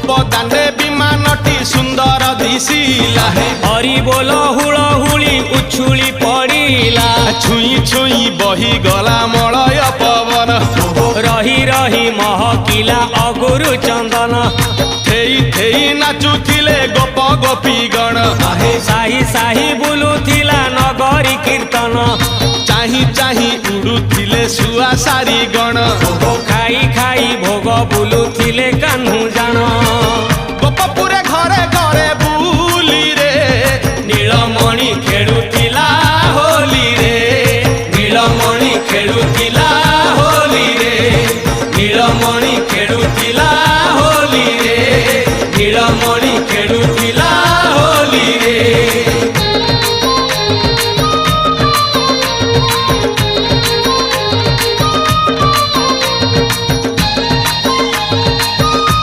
बदाने विमानटी सुंदर दिशिला हरि बोल हुलहुली उछुली पड़िला छुई छुई बही गला मलय पवन रही रही महकिला अगुरु चंदन थेई थेई नाचुथिले गोप गोपी गण साही साही बुलुथिला नगरी कीर्तन चाही चाही उड़ुथिले सुआ सारी गण खाई खाई भोग बुलुथिले कान्हू जान गोपपुरे घरे घरे बुली रे नीलमणि खेलुथिला होली रे नीलमणि खेलुथिला होली रे नीलमणि खेलुथिला होली रे नीलमणि